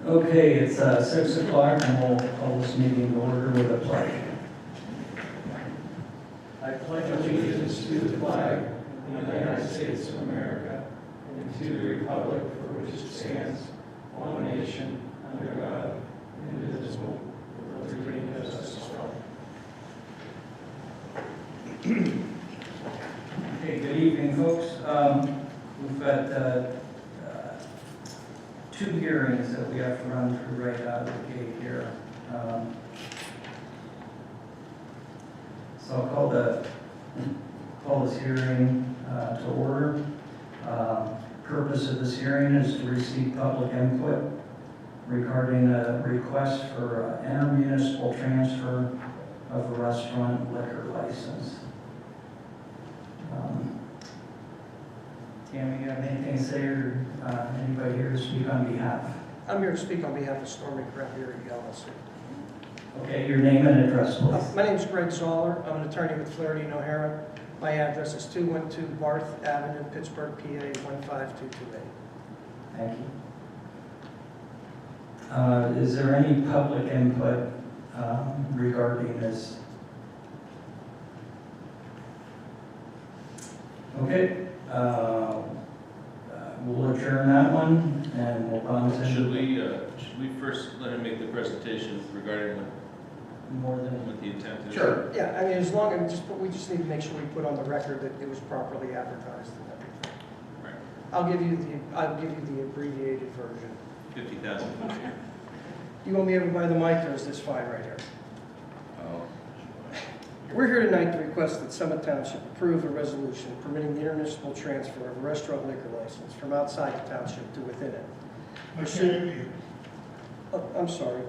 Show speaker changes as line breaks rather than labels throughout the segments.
Okay, it's 6 o'clock and we'll call this meeting to order with a pledge.
I pledge allegiance to the flag of the United States of America and to the republic for which it stands, one nation, under God, indivisible, with liberty and justice for all.
Okay, good evening, folks. We've got 2 hearings that we have to run through right out of the gate here. So I'll call this hearing to order. Purpose of this hearing is to receive public input regarding a request for intermunicipal transfer of a restaurant liquor license. Tammy, you have anything to say, or anybody here to speak on behalf?
I'm here to speak on behalf of Stormy Crab LLC.
Okay, your name and address, please.
My name is Greg Zoller. I'm an attorney with Flaherty and O'Hara. My address is 212 Barth Avenue, Pittsburgh, PA 15228.
Thank you. Is there any public input regarding this? Okay. We'll adjourn that one and we'll go on to...
Should we first let him make the presentation regarding
more than...
what the intent is?
Sure. Yeah, I mean, as long as we just need to make sure we put on the record that it was properly advertised and everything.
Right.
I'll give you the abbreviated version.
50,000.
You want me to buy the mic, or is this fine right here?
Oh.
We're here tonight to request that Summit Township approve a resolution permitting the intermunicipal transfer of a restaurant liquor license from outside the township to within it. I'm sorry.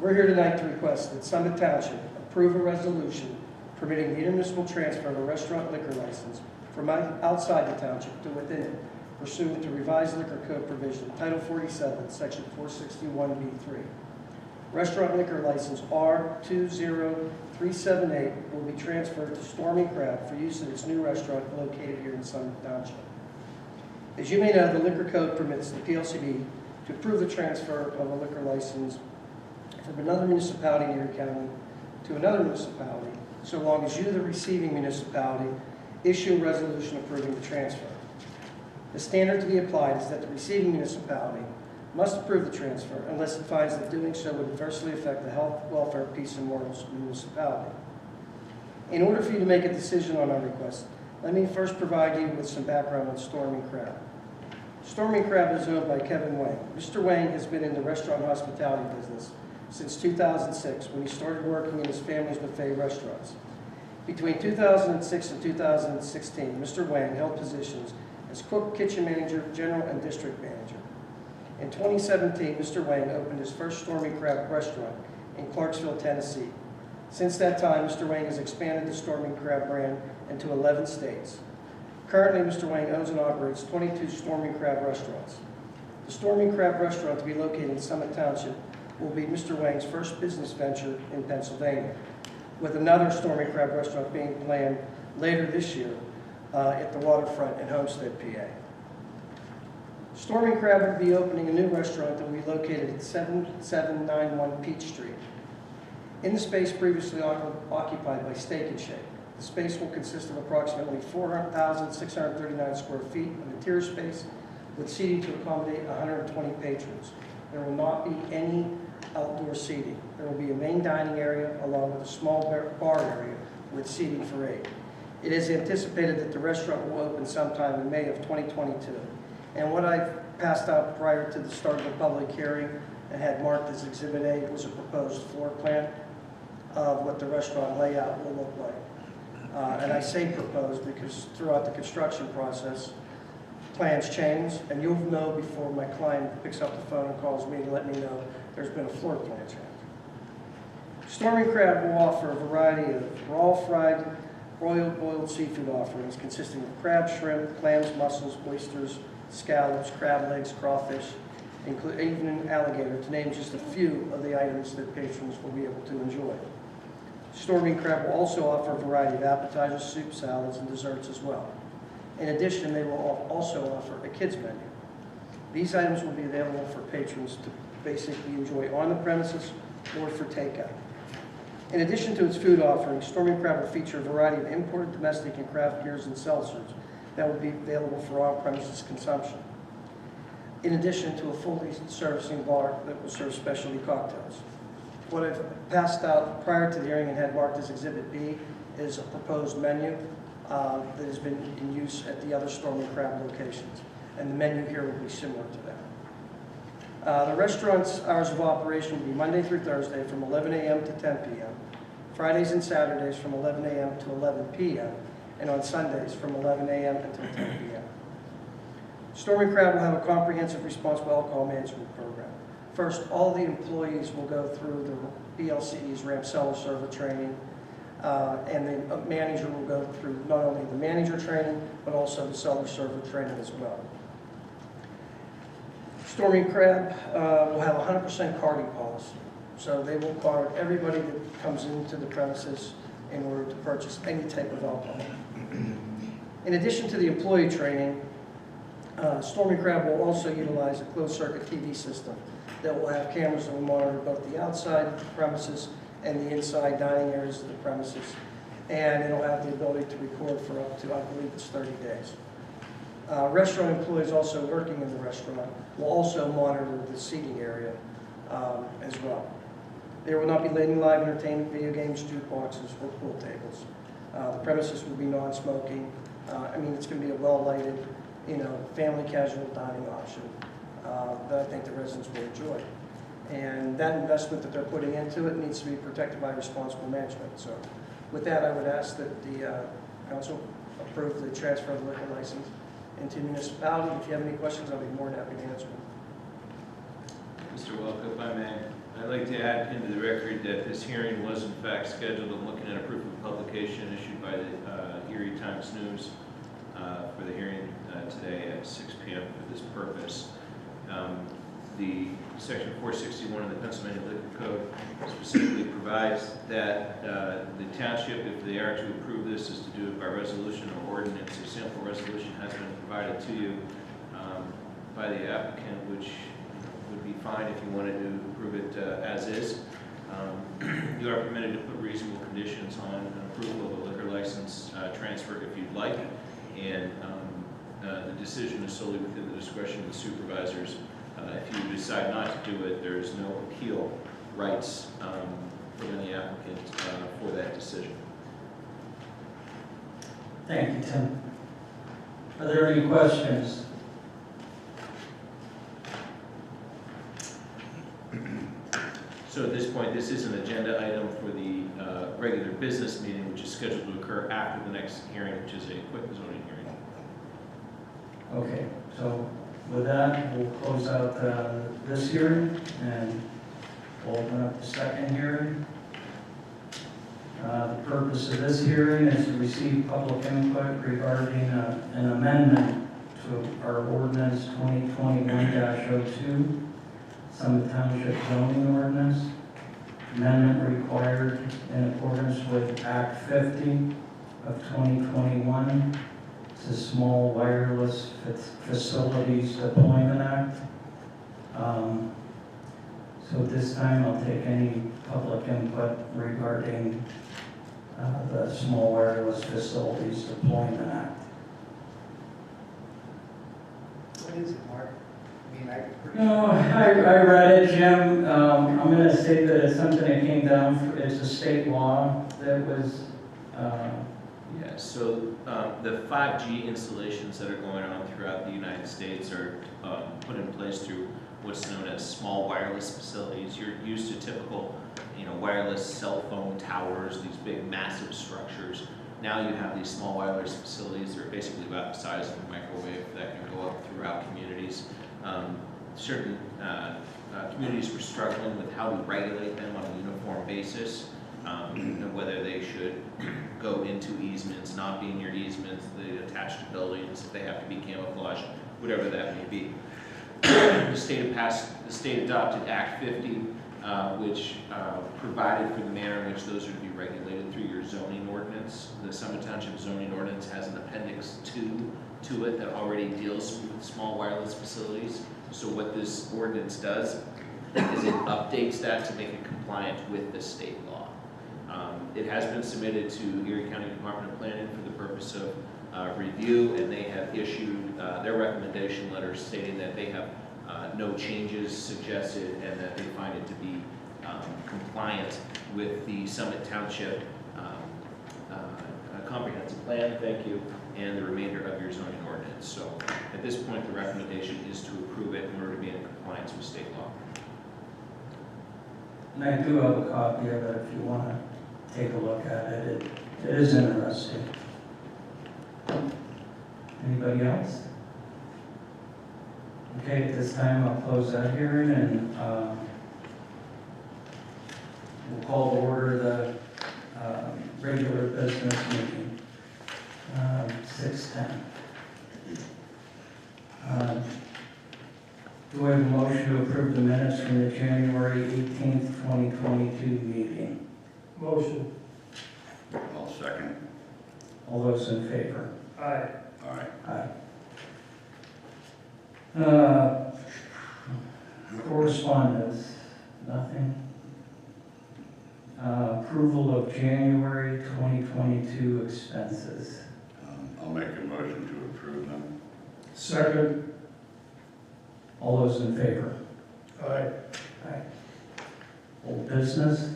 We're here tonight to request that Summit Township approve a resolution permitting the intermunicipal transfer of a restaurant liquor license from outside the township to within it, pursuant to revised liquor code provision, Title 47, Section 461B3. Restaurant liquor license R20378 will be transferred to Stormy Crab for use at its new restaurant located here in Summit Township. As you may know, the liquor code permits the PLCB to approve the transfer of a liquor license from another municipality in Erie County to another municipality, so long as you, the receiving municipality, issue a resolution approving the transfer. The standard to be applied is that the receiving municipality must approve the transfer unless it finds that doing so would adversely affect the health, welfare, peace, and morals of the municipality. In order for you to make a decision on our request, let me first provide you with some background on Stormy Crab. Stormy Crab is owned by Kevin Wang. Mr. Wang has been in the restaurant hospitality business since 2006 when he started working in his family's buffet restaurants. Between 2006 and 2016, Mr. Wang held positions as cook, kitchen manager, general, and district manager. In 2017, Mr. Wang opened his first Stormy Crab restaurant in Clarksville, Tennessee. Since that time, Mr. Wang has expanded the Stormy Crab brand into 11 states. Currently, Mr. Wang owns and operates 22 Stormy Crab restaurants. The Stormy Crab restaurant, to be located in Summit Township, will be Mr. Wang's first business venture in Pennsylvania, with another Stormy Crab restaurant being planned later this year at the waterfront in Homestead, PA. Stormy Crab will be opening a new restaurant that will be located at 7791 Peach Street. In the space previously occupied by Steak and Shake, the space will consist of approximately 4,639 square feet of interior space with seating to accommodate 120 patrons. There will not be any outdoor seating. There will be a main dining area along with a small bar area with seating for 8. It is anticipated that the restaurant will open sometime in May of 2022. And what I passed out prior to the start of the public hearing and had marked as Exhibit A was a proposed floor plan of what the restaurant layout will look like. And I say proposed because throughout the construction process, plans change, and you'll know before my client picks up the phone and calls me to let me know there's been a floor plan change. Stormy Crab will offer a variety of raw, fried, broiled, boiled seafood offerings consisting of crab, shrimp, clams, mussels, oysters, scallops, crab legs, crawfish, even alligator, to name just a few of the items that patrons will be able to enjoy. Stormy Crab will also offer a variety of appetizers, soup, salads, and desserts as well. In addition, they will also offer a kids menu. These items will be available for patrons to basically enjoy on the premises or for takeout. In addition to its food offerings, Stormy Crab will feature a variety of imported, domestic, and craft beers and seltzers that will be available for on-premises consumption, in addition to a fully servicing bar that will serve specialty cocktails. What I've passed out prior to the hearing and had marked as Exhibit B is a proposed menu that has been in use at the other Stormy Crab locations, and the menu here will be similar to that. The restaurant's hours of operation will be Monday through Thursday from 11 a.m. to 10 p.m., Fridays and Saturdays from 11 a.m. to 11 p.m., and on Sundays from 11 a.m. until 10 p.m. Stormy Crab will have a comprehensive responsible alcohol management program. First, all the employees will go through the BLCE's ramp cellar server training, and the manager will go through not only the manager training, but also the cellar server training as well. Stormy Crab will have 100% carding policy. So they will card everybody that comes into the premises in order to purchase any type of alcohol. In addition to the employee training, Stormy Crab will also utilize a closed-circuit TV system that will have cameras that will monitor both the outside premises and the inside dining areas of the premises. And it'll have the ability to record for up to, I believe it's 30 days. Restaurant employees also working in the restaurant will also monitor the seating area as well. There will not be any live entertainment, video games, jukeboxes, or pool tables. The premises will be non-smoking. It's going to be a well-lighted, family casual dining option that I think the residents will enjoy. And that investment that they're putting into it needs to be protected by responsible management. So with that, I would ask that the council approve the transfer of the liquor license into municipality. If you have any questions, I'll be more than happy to answer them.
Mr. Welk, if I may, I'd like to add into the record that this hearing was in fact scheduled. I'm looking at a proof of publication issued by the Erie Times News for the hearing today at 6 p.m. for this purpose. The Section 461 of the Pennsylvania Liquor Code specifically provides that the township, if they are to approve this, is to do it by resolution or ordinance. A sample resolution has been provided to you by the applicant, which would be fine if you wanted to approve it as is. You are permitted to put reasonable conditions on an approval of a liquor license transfer if you'd like, and the decision is solely within the discretion of the supervisors. If you decide not to do it, there is no appeal rights for any applicant for that decision.
Thank you, Tim. Are there any questions?
So at this point, this is an agenda item for the regular business meeting, which is scheduled to occur after the next hearing, which is a quick zoning hearing.
Okay, so with that, we'll close out this hearing and we'll open up the second hearing. The purpose of this hearing is to receive public input regarding an amendment to our ordinance 2021-02, Summit Township zoning ordinance. Amendment required in accordance with Act 50 of 2021. It's the Small Wireless Facilities Deployment Act. So at this time, I'll take any public input regarding the Small Wireless Facilities Deployment Act.
What is it, Mark?
No, I read it, Jim. I'm going to say that it's something that came down, it's a state law that was...
Yeah, so the 5G installations that are going on throughout the United States are put in place through what's known as small wireless facilities. You're used to typical, wireless cell phone towers, these big massive structures. Now you have these small wireless facilities that are basically about the size of a microwave that can go up throughout communities. Certain communities were struggling with how to regulate them on a uniform basis, whether they should go into easements, not be near easements, they attach to buildings, if they have to be camouflaged, whatever that may be. The state adopted Act 50, which provided for the manner in which those are to be regulated through your zoning ordinance. The Summit Township zoning ordinance has an appendix 2 to it that already deals with small wireless facilities. So what this ordinance does is it updates that to make it compliant with the state law. It has been submitted to Erie County Department of Planning for the purpose of review, and they have issued their recommendation letter stating that they have no changes suggested and that they find it to be compliant with the Summit Township comprehensive plan, thank you, and the remainder of your zoning ordinance. So at this point, the recommendation is to approve it in order to be in compliance with state law.
And I do have a copy of it if you want to take a look at it. It is interesting. Anybody else? Okay, at this time, I'll close that hearing and we'll call to order the regular business meeting, 6:10. Do I have a motion to approve the minutes from the January 18th, 2022 meeting?
Motion.
I'll second.
All those in favor?
Aye.
Aye.
Aye. Correspondence, nothing. Approval of January 2022 expenses.
I'll make a motion to approve them.
Second.
All those in favor?
Aye.
Aye. Old business?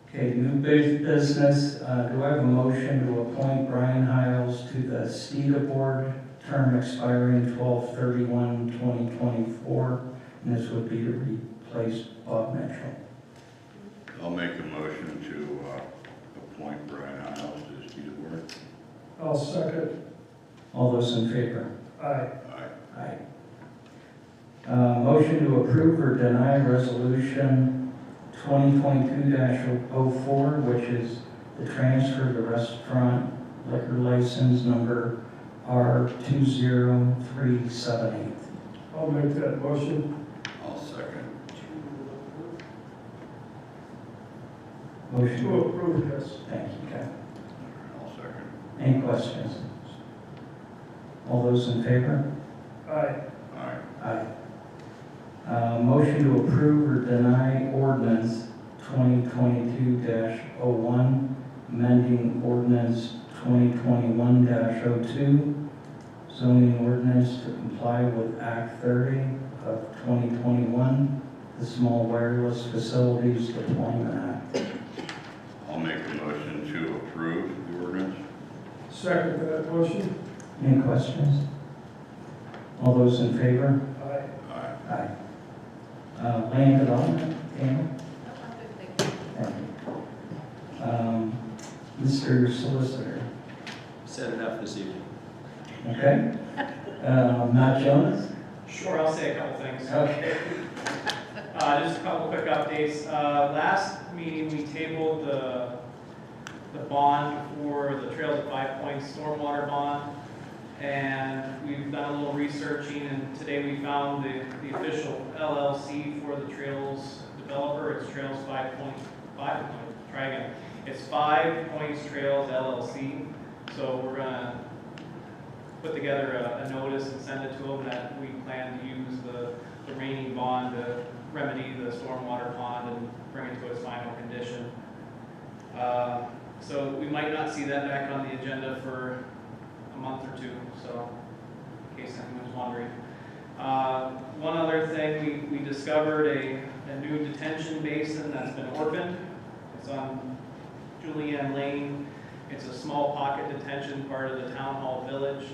Okay, new business, do I have a motion to appoint Brian Hiles to the STIDA Board, term expiring 12/31/2024, and this would be to replace Bob Mitchell.
I'll make a motion to appoint Brian Hiles to the STIDA Board.
I'll second.
All those in favor?
Aye.
Aye.
Aye. Motion to approve or deny resolution 2022-04, which is the transfer of the restaurant liquor license number R20378.
I'll make that motion.
I'll second.
Motion
To approve, yes.
Thank you, Ken.
I'll second.
Any questions? All those in favor?
Aye.
Aye.
Aye. Motion to approve or deny ordinance 2022-01, amending ordinance 2021-02, zoning ordinance to comply with Act 30 of 2021, the Small Wireless Facilities Deployment Act.
I'll make a motion to approve the ordinance.
Second that motion.
Any questions? All those in favor?
Aye.
Aye.
Aye. Land development, Tammy? Thank you. Mr. Solicitor,
Said enough this evening.
okay? Matt Jonas?
Sure, I'll say a couple things.
Okay.
Just a couple quick updates. Last meeting, we tabled the bond for the Trails of 5 Points stormwater bond. And we've done a little researching, and today we found the official LLC for the Trails developer. It's Trails 5 Points. Try again. It's 5 Points Trails LLC. So we're gonna put together a notice and send it to them that we plan to use the remaining bond to remedy the stormwater pond and bring it to its final condition. So we might not see that back on the agenda for a month or two, so in case anyone was wondering. One other thing, we discovered a new detention basin that's been orphaned. It's on Julienne Lane. It's a small pocket detention part of the town hall village.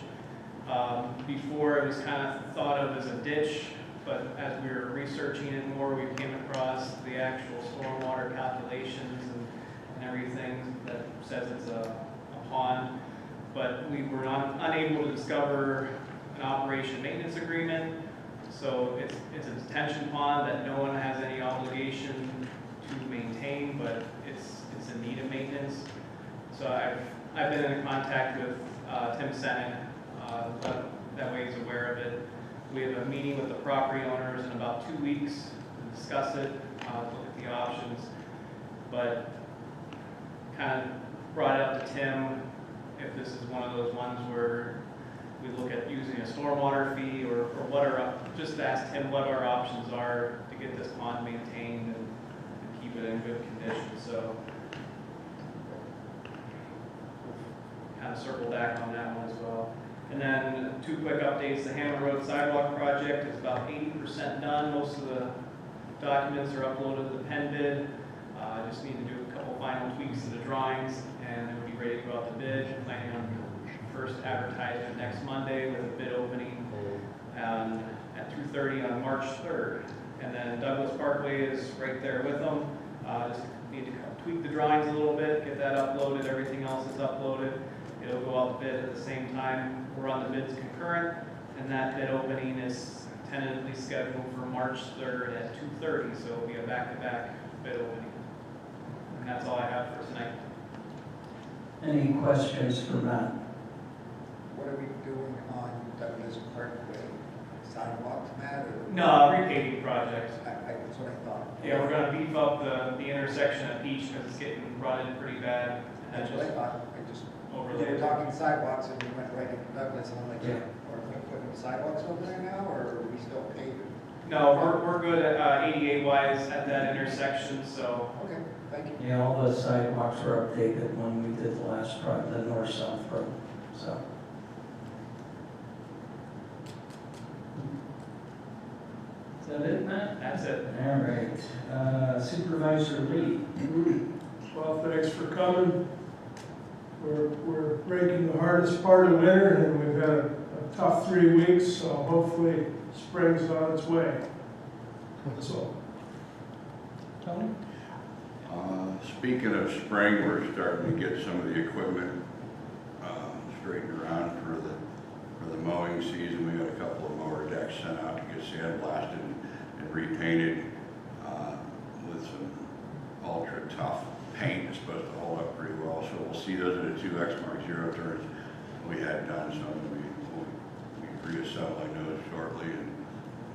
Before it was kind of thought of as a ditch, but as we were researching it more, we came across the actual stormwater calculations and everything that says it's a pond. But we were unable to discover an operation maintenance agreement. So it's a detention pond that no one has any obligation to maintain, but it's in need of maintenance. So I've been in contact with Tim Sennick, that way he's aware of it. We have a meeting with the property owners in about 2 weeks to discuss it, look at the options. But kind of brought it up to Tim if this is one of those ones where we look at using a stormwater fee or what just asked him what our options are to get this pond maintained and keep it in good condition, so. Kind of circle back on that one as well. And then 2 quick updates. The Hammer Road Sidewalk project is about 80% done. Most of the documents are uploaded to the pen bid. I just need to do a couple final tweaks to the drawings and it will be ready to go out to bid. Planning on first advertisement next Monday with a bid opening at 2:30 on March 3rd. And then Douglas Parkway is right there with them. Just need to tweak the drawings a little bit, get that uploaded. Everything else is uploaded. It'll go out to bid at the same time. We're on the bids concurrent, and that bid opening is tentatively scheduled for March 3rd at 2:30, so it'll be a back-to-back bid opening. And that's all I have for tonight.
Any questions for Matt?
What are we doing on Douglas Parkway? Sidewalks, Matt, or?
No, repaving project.
That's what I thought.
Yeah, we're gonna beef up the intersection at Peach because it's getting run in pretty bad. And
That's what I thought. I just, we
overlay.
were talking sidewalks and we went right into Douglas and I'm like,
Yeah.
are we putting sidewalks over there now or are we still paving?
No, we're good at 88 wise at that intersection, so
Okay, thank you.
Yeah, all the sidewalks were updated when we did the last project, the north-south road, so. Is that it, Matt?
that's it.
All right. Supervisor Lee.
Well, thanks for coming. We're breaking the hardest part of winter, and we've had a tough 3 weeks, so hopefully spring's on its way. That's all.
Tony?
Speaking of spring, we're starting to get some of the equipment straightened around for the mowing season. We got a couple of mower decks sent out to get sandblasted and repainted with some ultra tough paint. It's supposed to hold up pretty well. So we'll see those are the 2 Exmark 0 turns we had done. So we'll be reassembling those shortly, and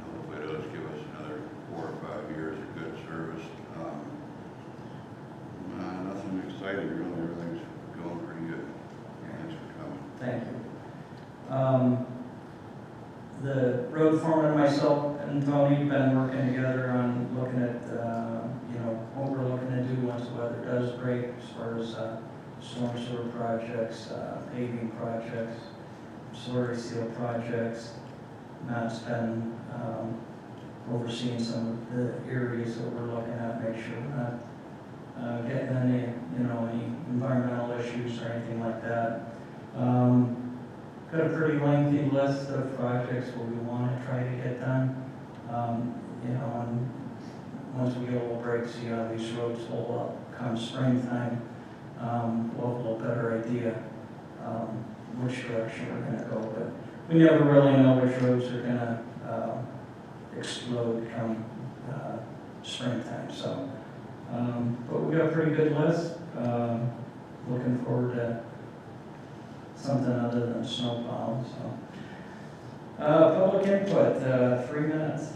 hopefully those give us another 4 or 5 years of good service. Nothing exciting, really. Everything's going pretty good. Thanks for coming.
Thank you. The road foreman, myself, and Tony have been working together on looking at, what we're looking to do once the weather does break, as far as storm sewer projects, paving projects, slurry seal projects. Matt's been overseeing some of the areas that we're looking at, make sure we're not getting any environmental issues or anything like that. Got a pretty lengthy list of projects what we want to try to get done. And once we get a little break, see how these roads hold up come springtime, we'll have a little better idea which direction we're going to go. But we never really know which roads are going to explode come springtime. So, but we got a pretty good list. Looking forward to something other than snowplow. So, public input, 3 minutes.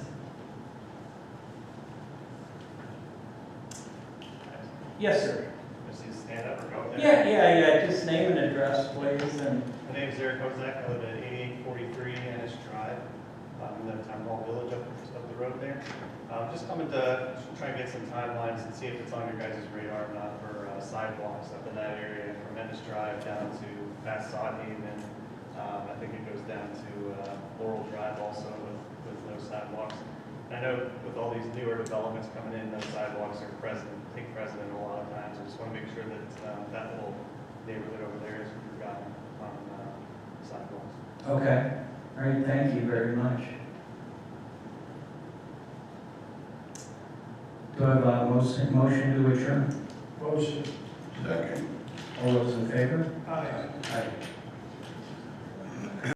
Yes, sir.
Just need to stand up or go there?
Yeah. Just name and address, please. And
My name is Eric Kozak. I live at 8843 Ennis Drive. I'm in the Town Hall Village up the road there. Just coming to try and get some timelines and see if it's on your guys' radar or not for sidewalks up in that area from Ennis Drive down to past Sodhaven. I think it goes down to Laurel Drive also with no sidewalks. I know with all these newer developments coming in, those sidewalks are take precedent a lot of times. I just want to make sure that that little neighborhood over there isn't forgotten on sidewalks.
okay. All right. Thank you very much. Do I have a motion to adjourn?
Motion.
Second.
All those in favor?
Aye.
Aye.